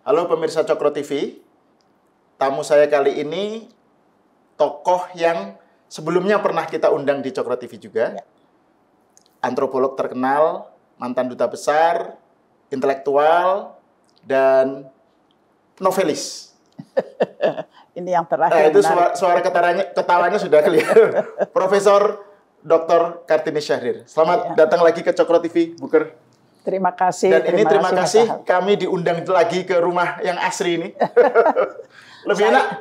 Halo pemirsa Cokro TV, tamu saya kali ini tokoh yang sebelumnya pernah kita undang di Cokro TV juga. Ya. Antropolog terkenal, mantan duta besar, intelektual, dan novelis. Ini yang terakhir. Itu suara ketawanya sudah kelihatan. Profesor Dr. Kartini Syahrir. Selamat datang lagi ke Cokro TV, Booker. Terima kasih. Dan terima kasih kami diundang lagi ke rumah yang asri ini.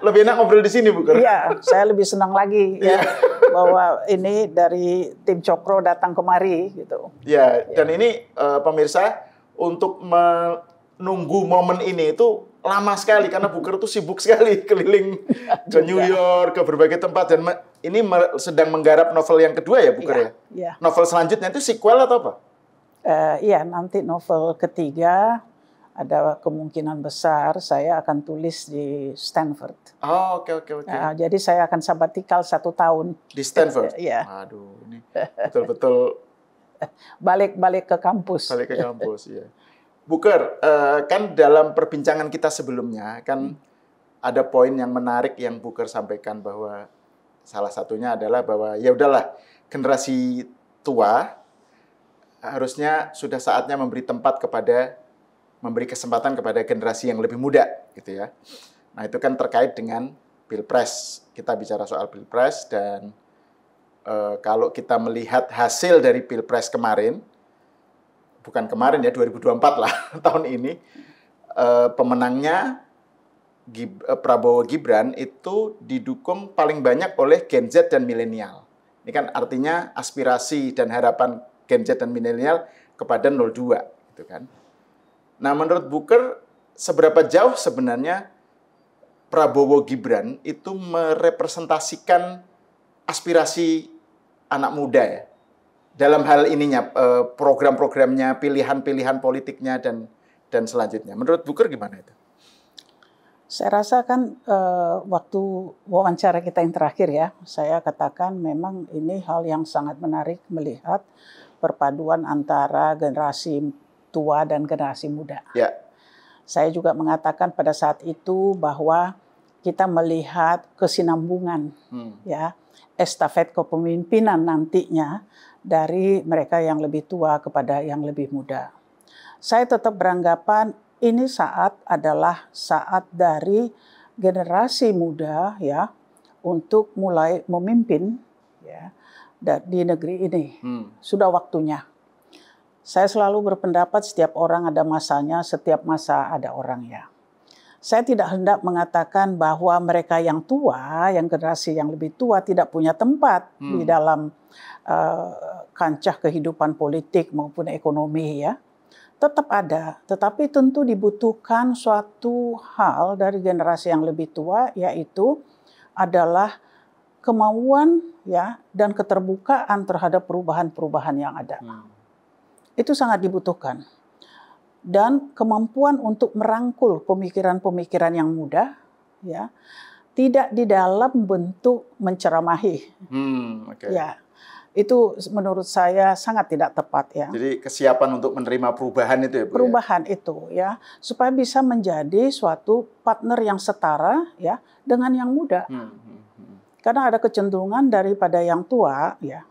lebih enak ngobrol di sini, Booker. Iya, saya lebih senang lagi ya bahwa ini dari tim Cokro datang kemari gitu. Ya, dan ini pemirsa untuk menunggu momen ini itu lama sekali karena Booker itu sibuk sekali keliling ke New York, ke berbagai tempat, dan ini sedang menggarap novel yang kedua ya, Booker ya? Iya. Novel selanjutnya itu sequel atau apa? Iya, nanti novel ketiga ada kemungkinan besar saya akan tulis di Stanford. Oh, oke. Jadi saya akan sabatikal 1 tahun. Di Stanford? Iya. Aduh, ini betul-betul balik ke kampus. Balik ke kampus, iya. Booker, kan dalam perbincangan kita sebelumnya, kan ada poin yang menarik yang Booker sampaikan bahwa salah satunya adalah bahwa ya udahlah, generasi tua harusnya sudah saatnya memberi kesempatan kepada generasi yang lebih muda, gitu ya. Nah, itu kan terkait dengan Pilpres. Kita bicara soal Pilpres, dan kalau kita melihat hasil dari Pilpres kemarin, bukan kemarin ya, 2024 lah, tahun ini, pemenangnya Prabowo Gibran itu didukung paling banyak oleh Gen Z dan milenial. Ini kan artinya aspirasi dan harapan Gen Z dan milenial kepada 02, gitu kan. Nah, menurut Booker, seberapa jauh sebenarnya Prabowo Gibran itu merepresentasikan aspirasi anak muda ya? Dalam hal ininya, program-programnya, pilihan-pilihan politiknya, dan selanjutnya. Menurut Booker gimana itu? Saya rasa kan waktu wawancara kita yang terakhir ya, saya katakan memang ini hal yang sangat menarik melihat perpaduan antara generasi tua dan generasi muda. Ya. Saya juga mengatakan pada saat itu bahwa kita melihat kesinambungan, ya, estafet kepemimpinan nantinya dari mereka yang lebih tua kepada yang lebih muda. Saya tetap beranggapan ini adalah saat dari generasi muda ya untuk mulai memimpin ya di negeri ini. Sudah waktunya. Saya selalu berpendapat setiap orang ada masanya, setiap masa ada orangnya. Saya tidak hendak mengatakan bahwa mereka yang tua, yang generasi yang lebih tua tidak punya tempat di dalam kancah kehidupan politik maupun ekonomi ya. Tetap ada, tetapi tentu dibutuhkan suatu hal dari generasi yang lebih tua, yaitu adalah kemauan ya dan keterbukaan terhadap perubahan-perubahan yang ada. Itu sangat dibutuhkan. Dan kemampuan untuk merangkul pemikiran-pemikiran yang muda, ya, tidak di dalam bentuk menceramahi. Ya, itu menurut saya sangat tidak tepat ya. Jadi kesiapan untuk menerima perubahan itu ya, Bu? Perubahan itu ya, supaya bisa menjadi suatu partner yang setara ya dengan yang muda. Karena ada kecenderungan daripada yang tua ya.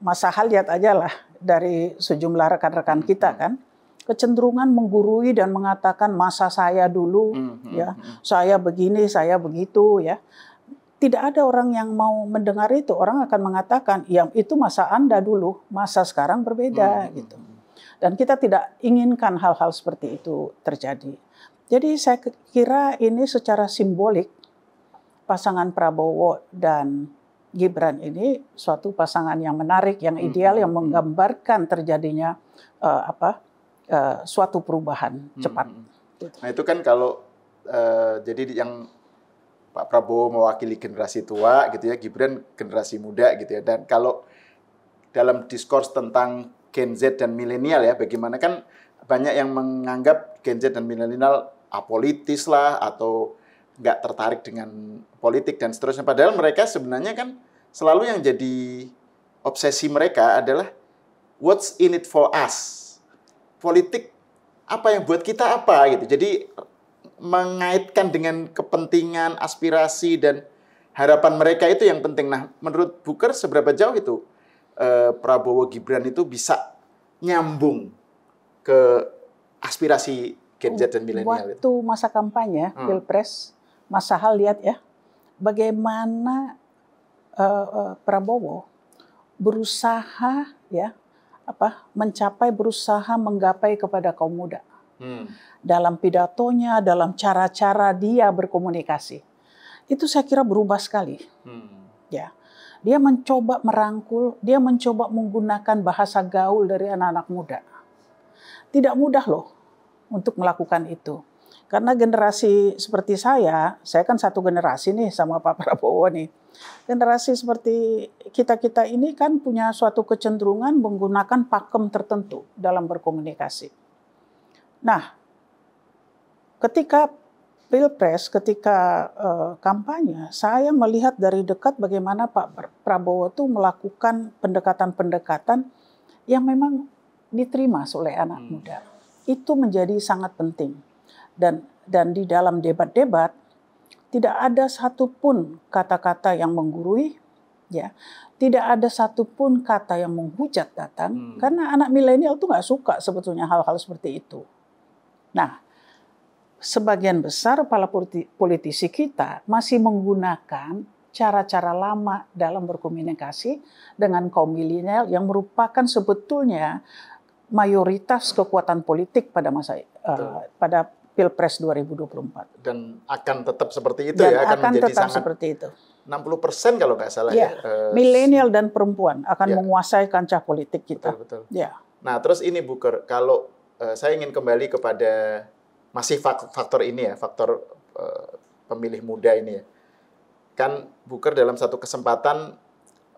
Mas Sahal lihat aja lah dari sejumlah rekan-rekan kita kan, kecenderungan menggurui dan mengatakan masa saya dulu ya, saya begini, saya begitu ya. Tidak ada orang yang mau mendengar itu. Orang akan mengatakan, ya itu masa Anda dulu, masa sekarang berbeda gitu. Dan kita tidak inginkan hal-hal seperti itu terjadi. Jadi saya kira ini secara simbolik pasangan Prabowo dan Gibran ini suatu pasangan yang menarik, yang ideal, yang menggambarkan terjadinya suatu perubahan cepat. Nah itu kan kalau jadi yang Pak Prabowo mewakili generasi tua gitu ya, Gibran generasi muda gitu ya. Dan kalau dalam diskurs tentang Gen Z dan milenial ya, bagaimana kan banyak yang menganggap Gen Z dan milenial apolitis lah atau nggak tertarik dengan politik dan seterusnya. Padahal mereka sebenarnya kan selalu yang jadi obsesi mereka adalah what's in it for us. Politik apa yang buat kita apa gitu. Jadi mengaitkan dengan kepentingan, aspirasi, dan harapan mereka itu yang penting. Nah, menurut Buker seberapa jauh itu Prabowo Gibran itu bisa nyambung ke aspirasi Gen Z dan milenial itu? Waktu masa kampanye, Pilpres, Mas Sahal lihat ya, bagaimana Prabowo berusaha berusaha menggapai kepada kaum muda. Dalam pidatonya, dalam cara-cara dia berkomunikasi. Itu saya kira berubah sekali. Ya. Dia mencoba merangkul, dia mencoba menggunakan bahasa gaul dari anak-anak muda. Tidak mudah loh untuk melakukan itu. Karena generasi seperti saya kan satu generasi nih sama Pak Prabowo nih. Generasi seperti kita-kita ini kan punya suatu kecenderungan menggunakan pakem tertentu dalam berkomunikasi. Nah, ketika Pilpres, ketika kampanye, saya melihat dari dekat bagaimana Pak Prabowo itu melakukan pendekatan-pendekatan yang memang diterima oleh anak muda. Itu menjadi sangat penting. Dan di dalam debat-debat tidak ada satupun kata-kata yang menggurui, ya, tidak ada satupun kata yang menghujat datang, karena anak milenial tuh nggak suka sebetulnya hal-hal seperti itu. Nah, sebagian besar kepala politisi kita masih menggunakan cara-cara lama dalam berkomunikasi dengan kaum milenial yang merupakan sebetulnya mayoritas kekuatan politik pada masa pada Pilpres 2024. Dan akan tetap seperti itu. Dan ya, akan menjadi tetap sangat seperti itu. 60% kalau nggak salah ya. Milenial dan perempuan akan menguasai kancah politik kita. Betul. Ya. Nah, terus ini Buker, kalau saya ingin kembali kepada masih faktor ini ya, faktor pemilih muda ini ya. Kan Buker dalam satu kesempatan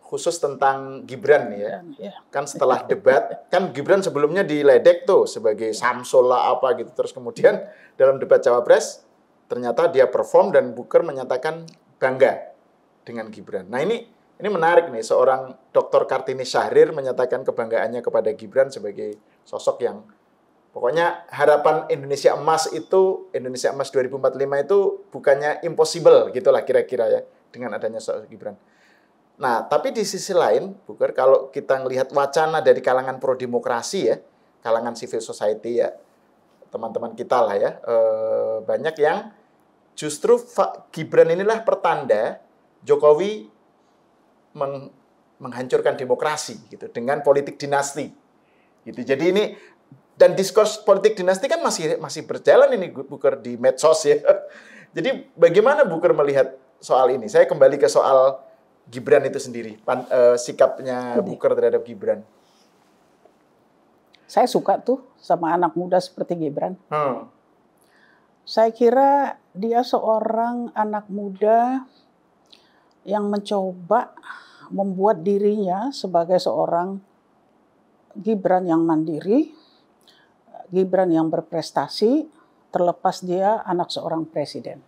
khusus tentang Gibran nih ya. Kan setelah debat, kan Gibran sebelumnya diledek tuh sebagai Samsul lah apa gitu. Terus kemudian dalam debat Cawapres ternyata dia perform dan Buker menyatakan bangga dengan Gibran. Nah, ini menarik nih, seorang Dr. Kartini Syahrir menyatakan kebanggaannya kepada Gibran sebagai sosok yang pokoknya harapan Indonesia Emas itu, Indonesia Emas 2045 itu bukannya impossible gitulah kira-kira ya dengan adanya sosok Gibran. Nah, tapi di sisi lain, Buker, kalau kita melihat wacana dari kalangan pro-demokrasi ya, kalangan civil society ya, teman-teman kita lah ya, banyak yang justru Gibran inilah pertanda Jokowi menghancurkan demokrasi gitu dengan politik dinasti. Gitu. Jadi ini dan diskurs politik dinasti kan masih berjalan ini Buker di medsos ya. Jadi bagaimana Buker melihat soal ini? Saya kembali ke soal Gibran itu sendiri, sikapnya Buker terhadap Gibran. Saya suka tuh sama anak muda seperti Gibran. Saya kira dia seorang anak muda yang mencoba membuat dirinya sebagai seorang Gibran yang mandiri, Gibran yang berprestasi, terlepas dia anak seorang presiden.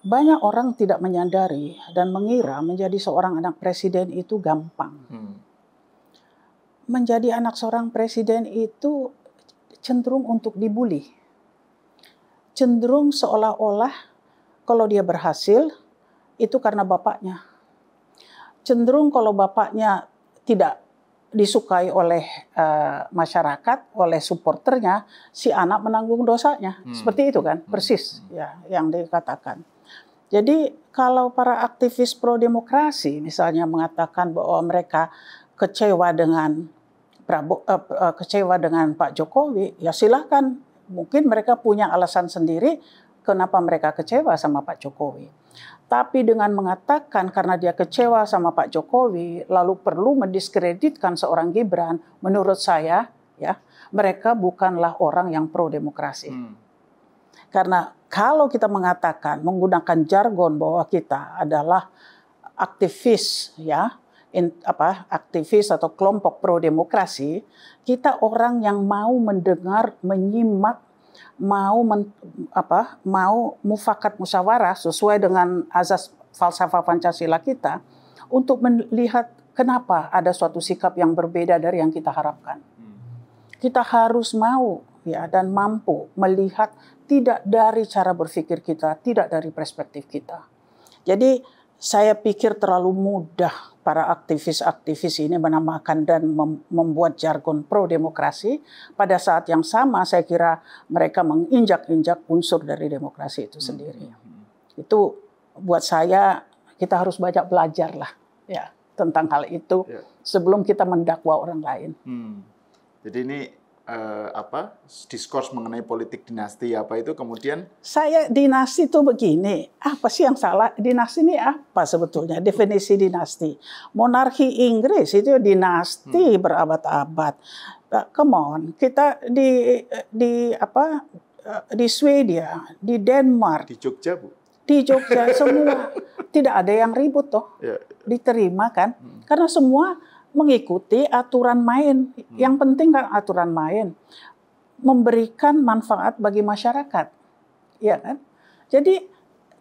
Banyak orang tidak menyadari dan mengira menjadi seorang anak presiden itu gampang. Menjadi anak seorang presiden itu cenderung untuk dibully. Cenderung seolah-olah kalau dia berhasil, itu karena bapaknya. Cenderung kalau bapaknya tidak disukai oleh masyarakat, oleh supporternya, si anak menanggung dosanya. Seperti itu kan, persis ya yang dikatakan. Jadi kalau para aktivis pro-demokrasi misalnya mengatakan bahwa mereka kecewa dengan Pak Jokowi, ya silakan. Mungkin mereka punya alasan sendiri kenapa mereka kecewa sama Pak Jokowi. Tapi dengan mengatakan karena dia kecewa sama Pak Jokowi, lalu perlu mendiskreditkan seorang Gibran, menurut saya, ya mereka bukanlah orang yang pro-demokrasi. Karena kalau kita mengatakan menggunakan jargon bahwa kita adalah aktivis, ya, aktivis atau kelompok pro-demokrasi, kita orang yang mau mendengar, menyimak, mau mufakat musyawarah sesuai dengan azas falsafah Pancasila kita untuk melihat kenapa ada suatu sikap yang berbeda dari yang kita harapkan. Kita harus mau ya, dan mampu melihat tidak dari cara berpikir kita, tidak dari perspektif kita. Jadi saya pikir terlalu mudah para aktivis-aktivis ini menamakan dan membuat jargon pro-demokrasi. Pada saat yang sama saya kira mereka menginjak-injak unsur dari demokrasi itu sendiri. Itu buat saya kita harus banyak belajar lah ya tentang hal itu sebelum kita mendakwa orang lain. Jadi ini diskurs mengenai politik dinasti apa itu kemudian saya dinasti itu begini, apa sih yang salah? Dinasti ini apa sebetulnya? Definisi dinasti. Monarki Inggris itu dinasti berabad-abad. Come on, kita di Swedia, di Denmark, di Jogja, Bu. Di Jogja semua tidak ada yang ribut toh. Diterima kan? Karena semua mengikuti aturan main. Yang penting kan aturan main. Memberikan manfaat bagi masyarakat. Ya kan? Jadi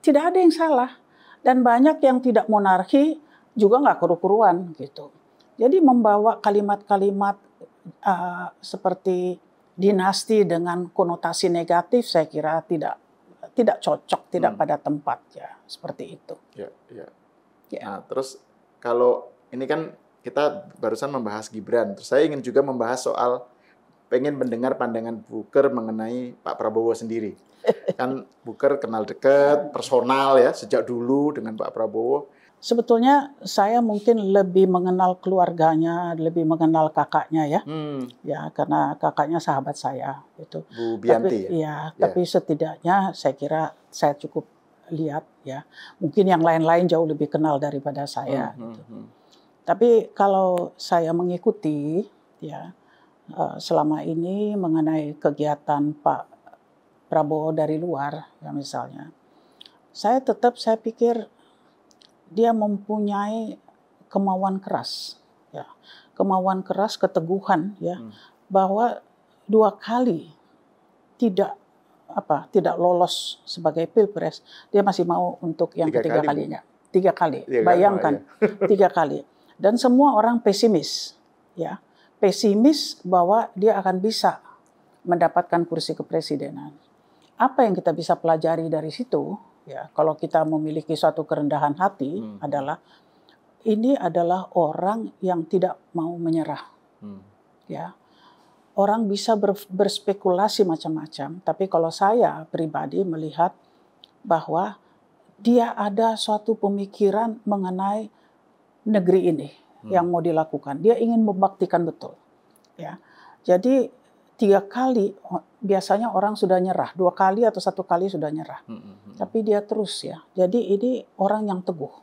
tidak ada yang salah. Dan banyak yang tidak monarki juga nggak keru-keruan gitu. Jadi membawa kalimat-kalimat seperti dinasti dengan konotasi negatif saya kira tidak cocok, tidak pada tempatnya. Seperti itu. Ya. Nah, terus kalau ini kan kita barusan membahas Gibran, terus saya ingin juga membahas soal pengen mendengar pandangan Buker mengenai Pak Prabowo sendiri. Kan Buker kenal dekat, personal ya, sejak dulu dengan Pak Prabowo. Sebetulnya saya mungkin lebih mengenal keluarganya, lebih mengenal kakaknya ya. Ya, karena kakaknya sahabat saya itu. Bu Bianti. Tapi setidaknya saya kira saya cukup lihat ya. Mungkin yang lain-lain jauh lebih kenal daripada saya gitu. Tapi kalau saya mengikuti ya selama ini mengenai kegiatan Pak Prabowo dari luar ya misalnya, saya pikir dia mempunyai kemauan keras ya, kemauan keras, keteguhan ya, bahwa 2 kali tidak lolos sebagai pilpres, dia masih mau untuk yang ketiga kalinya. 3 kali, bayangkan 3 kali. Dan semua orang pesimis, ya, pesimis bahwa dia akan bisa mendapatkan kursi kepresidenan. Apa yang kita bisa pelajari dari situ, ya, kalau kita memiliki suatu kerendahan hati adalah ini adalah orang yang tidak mau menyerah, ya. Orang bisa berspekulasi macam-macam, tapi kalau saya pribadi melihat bahwa dia ada suatu pemikiran mengenai negeri ini yang mau dilakukan. Dia ingin membaktikan betul. Ya. Jadi 3 kali biasanya orang sudah nyerah, 2 kali atau 1 kali sudah nyerah. Tapi dia terus ya. Jadi ini orang yang teguh.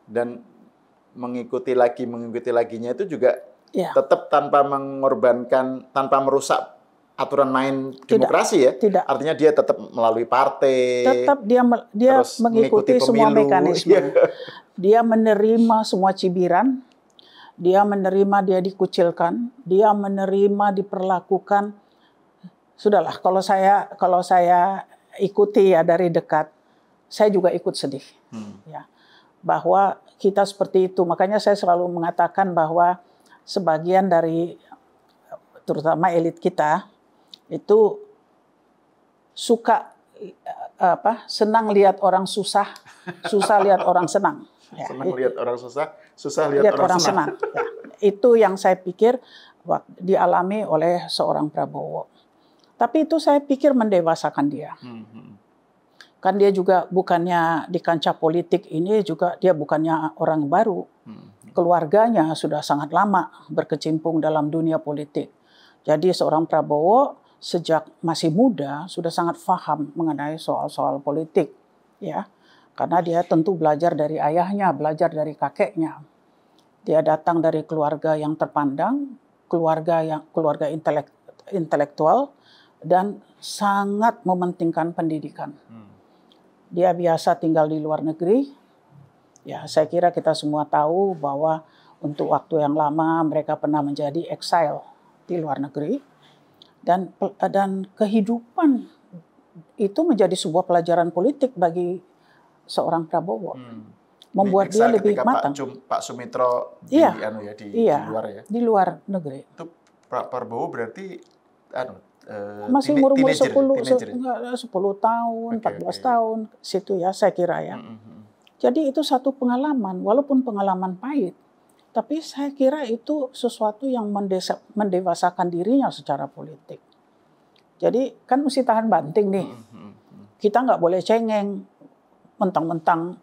Dan mengikuti laginya itu juga tetap tanpa mengorbankan, tanpa merusak aturan main demokrasi ya. Tidak. Artinya dia tetap melalui partai. Tetap dia mengikuti semua mekanisme. Dia menerima semua cibiran. Dia menerima dia dikucilkan. Dia menerima diperlakukan. Sudahlah, kalau saya ikuti ya dari dekat, saya juga ikut sedih. Ya. Bahwa kita seperti itu. Makanya saya selalu mengatakan bahwa sebagian dari terutama elit kita itu suka senang lihat orang susah, susah lihat orang senang. Ya, senang lihat orang susah, susah lihat orang senang. Ya, itu yang saya pikir dialami oleh seorang Prabowo. Tapi itu saya pikir mendewasakan dia. Kan dia juga bukannya di kancah politik ini juga dia bukannya orang baru. Keluarganya sudah sangat lama berkecimpung dalam dunia politik. Jadi seorang Prabowo sejak masih muda sudah sangat paham mengenai soal-soal politik, ya, karena dia tentu belajar dari ayahnya, belajar dari kakeknya. Dia datang dari keluarga yang terpandang, keluarga intelektual dan sangat mementingkan pendidikan. Dia biasa tinggal di luar negeri. Ya, saya kira kita semua tahu bahwa untuk waktu yang lama mereka pernah menjadi exile di luar negeri. Dan kehidupan itu menjadi sebuah pelajaran politik bagi seorang Prabowo. Membuat dia lebih matang. Pak Sumitro di luar ya? Di luar negeri. Itu Pak Prabowo berarti masih umur-umur 10 tahun, Oke, 14 tahun, situ ya saya kira ya. Jadi itu satu pengalaman, walaupun pengalaman pahit, tapi saya kira itu sesuatu yang mendewasakan dirinya secara politik. Jadi kan mesti tahan banting nih. Kita nggak boleh cengeng, mentang-mentang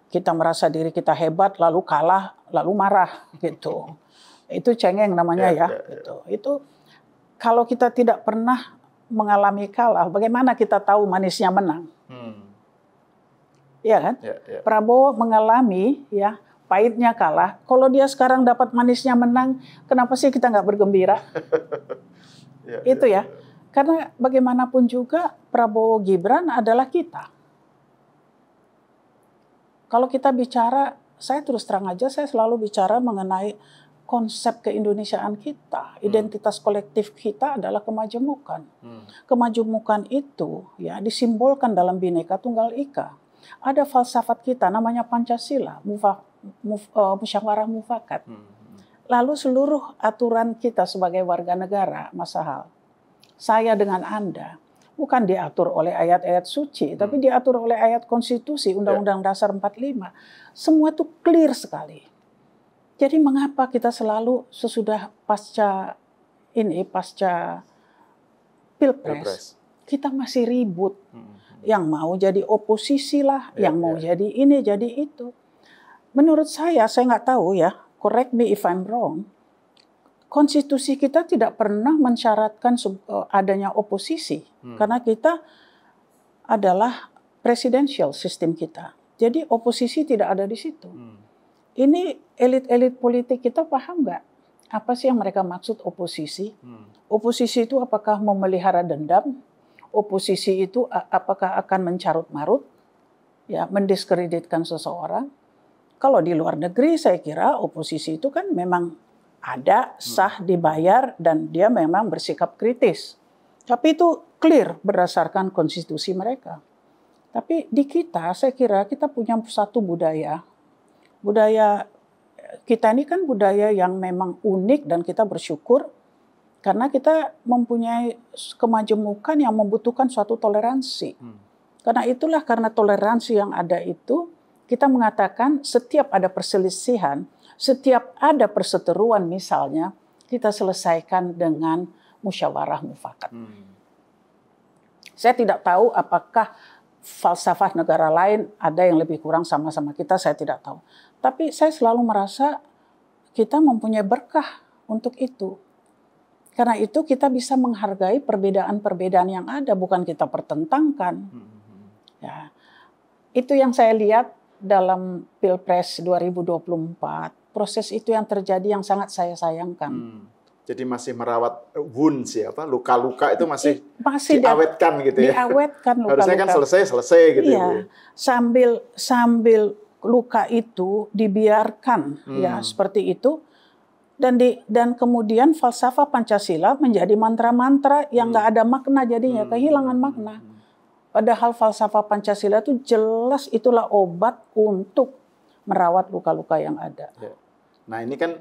kita merasa diri kita hebat, lalu kalah, lalu marah gitu. Itu cengeng namanya ya. Gitu. Itu kalau kita tidak pernah mengalami kalah, bagaimana kita tahu manisnya menang? Iya kan? Prabowo mengalami ya pahitnya kalah. Kalau dia sekarang dapat manisnya menang, kenapa sih kita nggak bergembira? Itu ya. Karena bagaimanapun juga Prabowo Gibran adalah kita. Kalau kita bicara, saya terus terang aja, saya selalu bicara mengenai konsep keindonesiaan kita, identitas kolektif kita adalah kemajemukan. Kemajemukan itu ya disimbolkan dalam Bhinneka Tunggal Ika. Ada falsafat kita namanya Pancasila, musyawarah mufakat. Lalu seluruh aturan kita sebagai warga negara, Mas Sahal, saya dengan Anda, bukan diatur oleh ayat-ayat suci, tapi diatur oleh ayat konstitusi, Undang-Undang Dasar 45. Semua itu clear sekali. Jadi mengapa kita selalu sesudah pasca Pilpres, kita masih ribut. Yang mau jadi oposisi lah, yang mau jadi ini, jadi itu. Menurut saya nggak tahu ya, correct me if I'm wrong, konstitusi kita tidak pernah mensyaratkan adanya oposisi. Karena kita adalah presidential sistem kita. Jadi oposisi tidak ada di situ. Ini elit-elit politik kita paham nggak? Apa sih yang mereka maksud oposisi? Oposisi itu apakah memelihara dendam? Oposisi itu apakah akan mencarut-marut? Ya, mendiskreditkan seseorang? Kalau di luar negeri saya kira oposisi itu kan memang ada, sah, dibayar, dan dia memang bersikap kritis. Tapi itu clear berdasarkan konstitusi mereka. Tapi di kita, saya kira kita punya satu budaya. Budaya kita ini kan budaya yang memang unik dan kita bersyukur karena kita mempunyai kemajemukan yang membutuhkan suatu toleransi. Karena toleransi yang ada itu, kita mengatakan setiap ada perselisihan, setiap ada perseteruan misalnya, kita selesaikan dengan musyawarah mufakat. Saya tidak tahu apakah falsafah negara lain ada yang lebih kurang sama-sama kita, saya tidak tahu. Tapi saya selalu merasa kita mempunyai berkah untuk itu. Karena itu kita bisa menghargai perbedaan-perbedaan yang ada, bukan kita pertentangkan. Ya. Itu yang saya lihat dalam Pilpres 2024. Proses itu yang terjadi yang sangat saya sayangkan. Jadi masih merawat wounds ya, luka-luka itu masih diawetkan gitu ya. Diawetkan luka-luka. Harusnya kan selesai gitu iya. Ya. Sambil luka itu dibiarkan ya seperti itu, dan kemudian falsafah Pancasila menjadi mantra-mantra yang nggak ada makna, jadinya kehilangan makna. Padahal falsafah Pancasila itu jelas itulah obat untuk merawat luka-luka yang ada. Ya. Nah ini kan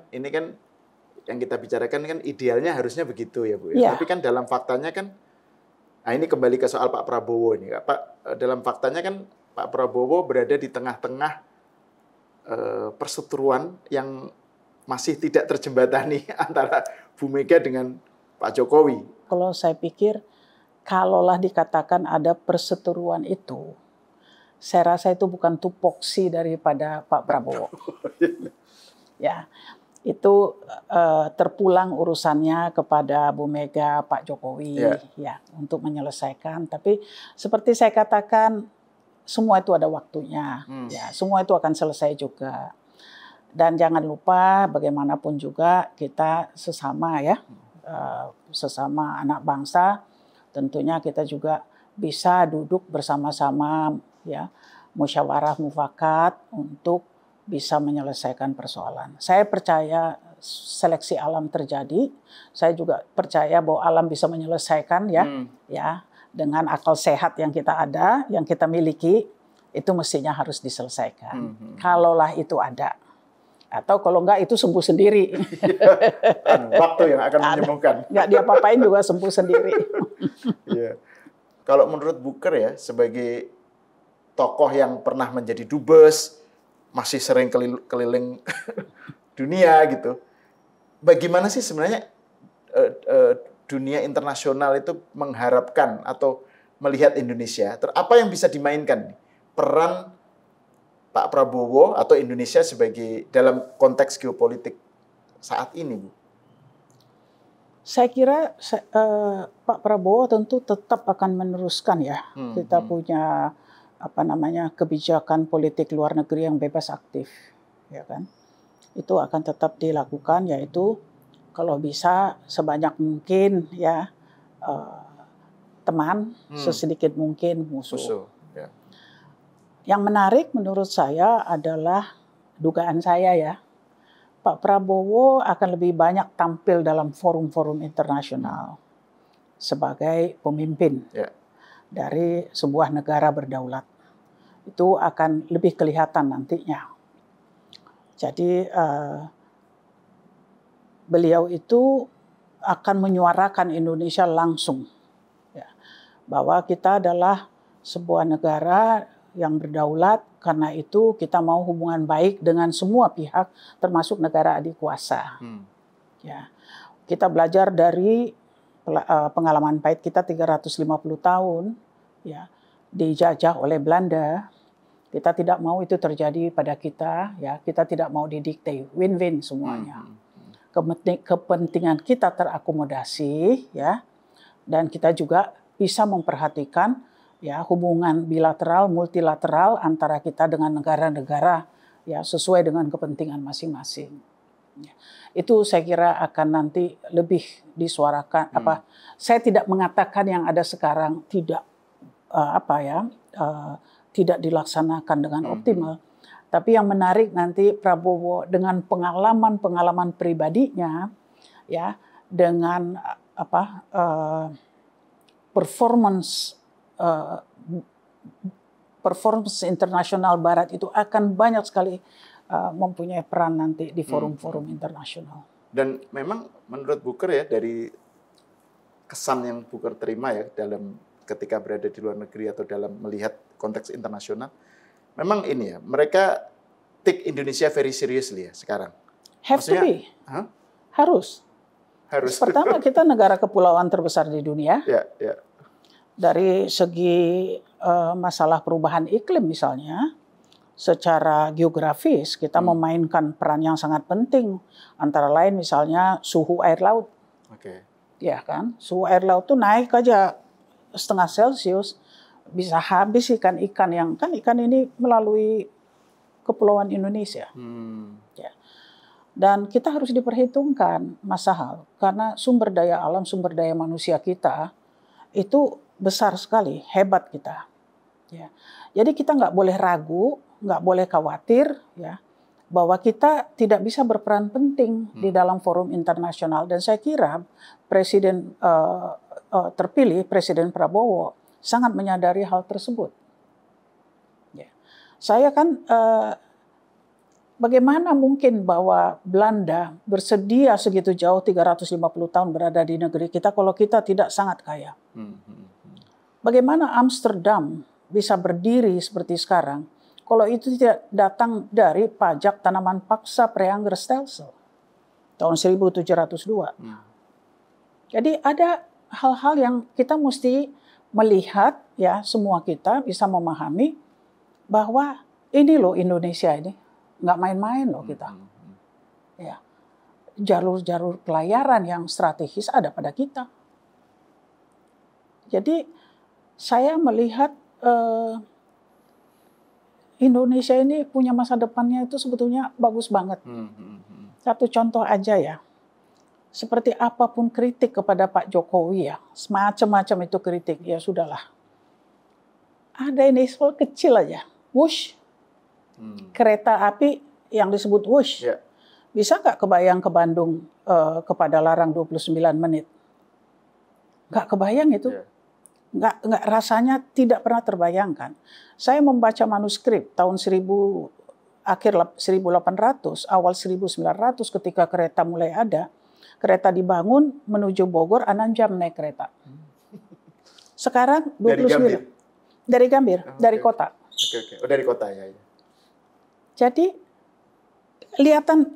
yang kita bicarakan kan idealnya harusnya begitu ya Bu. Ya. Tapi kan dalam faktanya kan, nah ini kembali ke soal Pak Prabowo ini. Pak, dalam faktanya kan Pak Prabowo berada di tengah-tengah perseteruan yang masih tidak terjembatani antara Bu Mega dengan Pak Jokowi. Kalau saya pikir, kalaulah dikatakan ada perseteruan itu, saya rasa itu bukan tupoksi daripada Pak Prabowo. Ya, itu terpulang urusannya kepada Bu Mega, Pak Jokowi, ya untuk menyelesaikan. Tapi seperti saya katakan, semua itu ada waktunya, ya semua itu akan selesai juga. Dan jangan lupa bagaimanapun juga kita sesama ya, sesama anak bangsa, tentunya kita juga bisa duduk bersama-sama ya, musyawarah mufakat untuk bisa menyelesaikan persoalan. Saya percaya seleksi alam terjadi. Saya juga percaya bahwa alam bisa menyelesaikan ya dengan akal sehat yang kita ada, yang kita miliki, itu mestinya harus diselesaikan. Kalaulah itu ada. Atau kalau enggak itu sembuh sendiri. Waktu yang akan menyembuhkan. Enggak dia apa-apain juga sembuh sendiri. Iya. Kalau menurut Booker ya, sebagai tokoh yang pernah menjadi dubes, masih sering keliling dunia gitu, bagaimana sih sebenarnya dunia internasional itu mengharapkan atau melihat Indonesia? Apa yang bisa dimainkan peran Pak Prabowo atau Indonesia sebagai dalam konteks geopolitik saat ini, Bu? Saya kira Pak Prabowo tentu tetap akan meneruskan ya. Kita punya kebijakan politik luar negeri yang bebas aktif, ya kan? Itu akan tetap dilakukan, yaitu kalau bisa sebanyak mungkin ya teman, sesedikit mungkin musuh. Ya. Yang menarik menurut saya adalah dugaan saya ya, Pak Prabowo akan lebih banyak tampil dalam forum-forum internasional sebagai pemimpin dari sebuah negara berdaulat. Itu akan lebih kelihatan nantinya. Jadi beliau itu akan menyuarakan Indonesia langsung, ya, bahwa kita adalah sebuah negara yang berdaulat, karena itu kita mau hubungan baik dengan semua pihak, termasuk negara adik kuasa. Ya, kita belajar dari pengalaman pahit kita 350 tahun, ya, dijajah oleh Belanda. Kita tidak mau itu terjadi pada kita, ya. Kita tidak mau didikte, win-win semuanya. Kepentingan kita terakomodasi, ya, dan kita juga bisa memperhatikan ya hubungan bilateral, multilateral antara kita dengan negara-negara ya sesuai dengan kepentingan masing-masing. Ya. Itu saya kira akan nanti lebih disuarakan. Saya tidak mengatakan yang ada sekarang tidak tidak dilaksanakan dengan optimal. Tapi yang menarik nanti Prabowo dengan pengalaman pribadinya, ya, dengan performance internasional Barat itu akan banyak sekali mempunyai peran nanti di forum-forum internasional. Dan memang menurut Booker ya, dari kesan yang Booker terima ya dalam ketika berada di luar negeri atau dalam melihat konteks internasional, memang ini ya, mereka take Indonesia very seriously ya sekarang. Harus. Pertama, kita negara kepulauan terbesar di dunia. Ya. Dari segi masalah perubahan iklim misalnya, secara geografis kita memainkan peran yang sangat penting. Antara lain misalnya suhu air laut. Ya kan, suhu air laut tuh naik aja 0,5 Celcius, bisa habis ikan-ikan yang kan ikan ini melalui kepulauan Indonesia. Ya. Dan kita harus diperhitungkan hal, karena sumber daya alam, sumber daya manusia kita itu besar sekali, hebat kita. Ya. Jadi kita nggak boleh ragu, nggak boleh khawatir, ya, bahwa kita tidak bisa berperan penting di dalam forum internasional. Dan saya kira Presiden terpilih, Presiden Prabowo, sangat menyadari hal tersebut. Ya. Saya kan, bagaimana mungkin bahwa Belanda bersedia segitu jauh 350 tahun berada di negeri kita kalau kita tidak sangat kaya? Bagaimana Amsterdam bisa berdiri seperti sekarang kalau itu tidak datang dari pajak tanaman paksa Preanger-Stelsel tahun 1702. Jadi ada hal-hal yang kita mesti melihat, ya, semua kita bisa memahami bahwa ini loh Indonesia ini, nggak main-main loh kita. Ya. Jalur-jalur pelayaran yang strategis ada pada kita. Jadi saya melihat Indonesia ini punya masa depannya itu sebetulnya bagus banget. Satu contoh aja ya, seperti apapun kritik kepada Pak Jokowi ya, semacam-macam itu kritik, ya sudahlah. Ada ini kecil aja, Wush, kereta api yang disebut Wush, bisa nggak kebayang ke Bandung kepada Larang 29 menit? Nggak kebayang itu. Nggak, rasanya tidak pernah terbayangkan. Saya membaca manuskrip tahun akhir 1800, awal 1900 ketika kereta mulai ada. Kereta dibangun menuju Bogor 6 jam naik kereta. Sekarang 29. Dari Gambir? Dari Gambir, dari kota. Oke. Oh, dari kota ya. Jadi kelihatan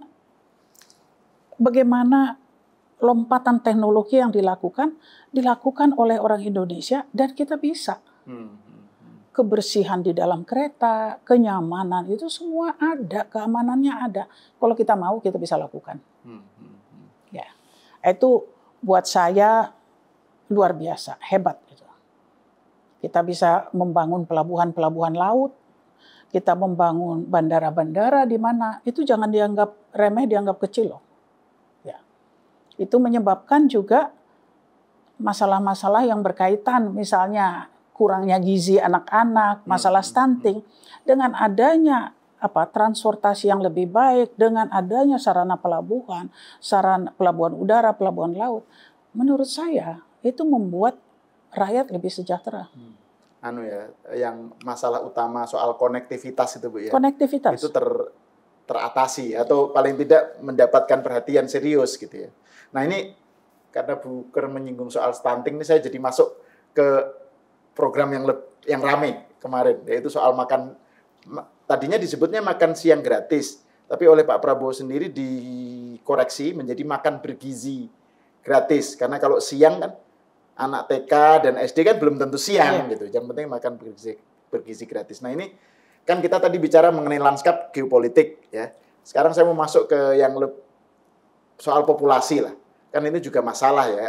bagaimana lompatan teknologi yang dilakukan oleh orang Indonesia dan kita bisa. Kebersihan di dalam kereta, kenyamanan itu semua ada, keamanannya ada. Kalau kita mau kita bisa lakukan. Ya, itu buat saya luar biasa, hebat. Kita bisa membangun pelabuhan-pelabuhan laut, kita membangun bandara-bandara di mana itu jangan dianggap remeh, dianggap kecil loh. Ya. Itu menyebabkan juga masalah-masalah yang berkaitan, misalnya kurangnya gizi anak-anak, masalah stunting, dengan adanya transportasi yang lebih baik, dengan adanya sarana pelabuhan udara, pelabuhan laut, menurut saya itu membuat rakyat lebih sejahtera. Yang masalah utama soal konektivitas itu Bu ya. Konektivitas. Itu teratasi atau paling tidak mendapatkan perhatian serius gitu ya. Nah ini karena Bu Ker menyinggung soal stunting ini saya jadi masuk ke program yang ramai kemarin, yaitu soal makan. Tadinya disebutnya makan siang gratis, tapi oleh Pak Prabowo sendiri dikoreksi menjadi makan bergizi gratis. Karena kalau siang kan anak TK dan SD kan belum tentu siang gitu. Yang penting makan bergizi gratis. Nah ini kan kita tadi bicara mengenai lanskap geopolitik ya. Sekarang saya mau masuk ke yang soal populasi lah. Kan ini juga masalah ya.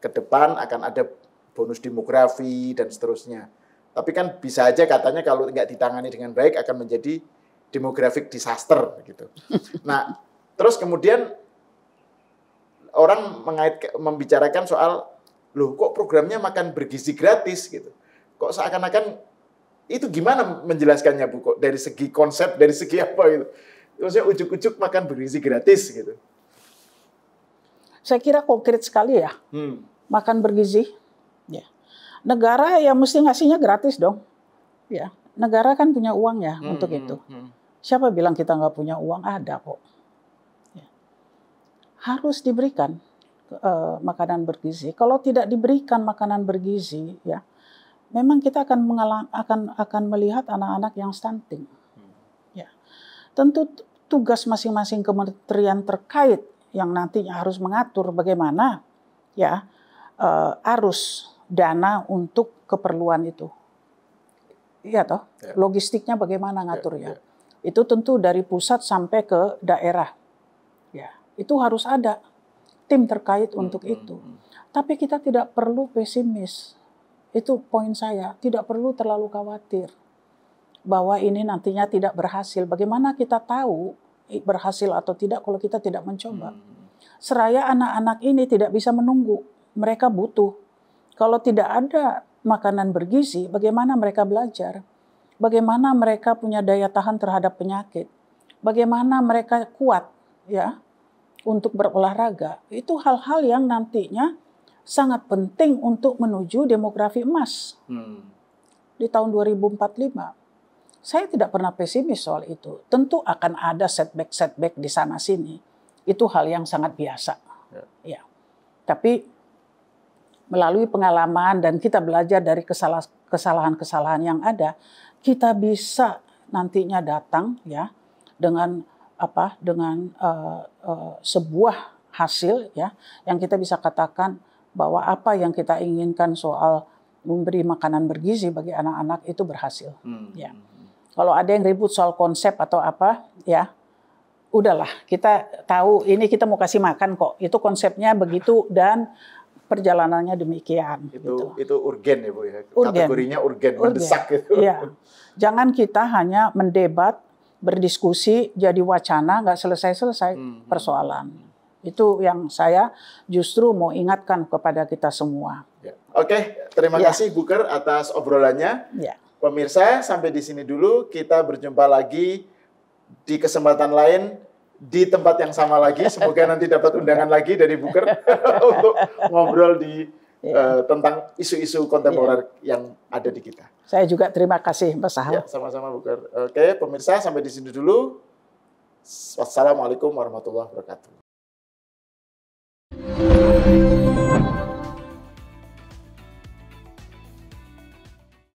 Ke depan akan ada bonus demografi dan seterusnya. Tapi kan bisa aja katanya kalau nggak ditangani dengan baik akan menjadi demographic disaster gitu. Nah terus kemudian orang membicarakan soal, loh kok programnya makan bergizi gratis gitu. Kok seakan-akan itu gimana menjelaskannya Bu? Kok dari segi konsep, dari segi apa gitu. Maksudnya ujuk-ujuk makan bergizi gratis gitu. Saya kira konkret sekali ya. Makan bergizi. Ya. Negara ya mesti ngasihnya gratis dong. Ya. Negara kan punya uang ya untuk itu. Siapa bilang kita nggak punya uang? Ada kok. Harus diberikan makanan bergizi. Kalau tidak diberikan makanan bergizi, ya, memang kita akan melihat anak-anak yang stunting. Ya, tentu tugas masing-masing kementerian terkait yang nantinya harus mengatur bagaimana ya arus dana untuk keperluan itu. Iya toh, logistiknya bagaimana ngaturnya? Itu tentu dari pusat sampai ke daerah. Ya. Itu harus ada tim terkait untuk itu. Tapi kita tidak perlu pesimis. Itu poin saya. Tidak perlu terlalu khawatir bahwa ini nantinya tidak berhasil. Bagaimana kita tahu berhasil atau tidak kalau kita tidak mencoba? Seraya anak-anak ini tidak bisa menunggu. Mereka butuh. Kalau tidak ada makanan bergizi, bagaimana mereka belajar? Bagaimana mereka punya daya tahan terhadap penyakit? Bagaimana mereka kuat ya untuk berolahraga? Itu hal-hal yang nantinya sangat penting untuk menuju demografi emas di tahun 2045. Saya tidak pernah pesimis soal itu. Tentu akan ada setback di sana-sini. Itu hal yang sangat biasa. Ya. Tapi melalui pengalaman dan kita belajar dari kesalahan-kesalahan yang ada, kita bisa nantinya datang ya dengan sebuah hasil ya yang kita bisa katakan bahwa apa yang kita inginkan soal memberi makanan bergizi bagi anak-anak itu berhasil. Ya. Kalau ada yang ribut soal konsep atau apa, ya udahlah, kita tahu ini kita mau kasih makan kok. Itu konsepnya begitu dan perjalanannya demikian. Itu urgen ya Bu ya. Urgen. Kategorinya urgen, mendesak gitu. Iya. Jangan kita hanya mendebat, berdiskusi, jadi wacana, nggak selesai-selesai persoalan. Itu yang saya justru mau ingatkan kepada kita semua. Ya. Oke, terima kasih Bu Ker atas obrolannya. Ya. Pemirsa, sampai di sini dulu. Kita berjumpa lagi di kesempatan lain, di tempat yang sama lagi. Semoga nanti dapat undangan lagi dari Bu Ker untuk ngobrol tentang isu-isu kontemporer yang ada di kita. Saya juga terima kasih, Mas Sahal. Ya, sama-sama Bu Ker. Oke, pemirsa, sampai di sini dulu. Wassalamualaikum warahmatullahi wabarakatuh.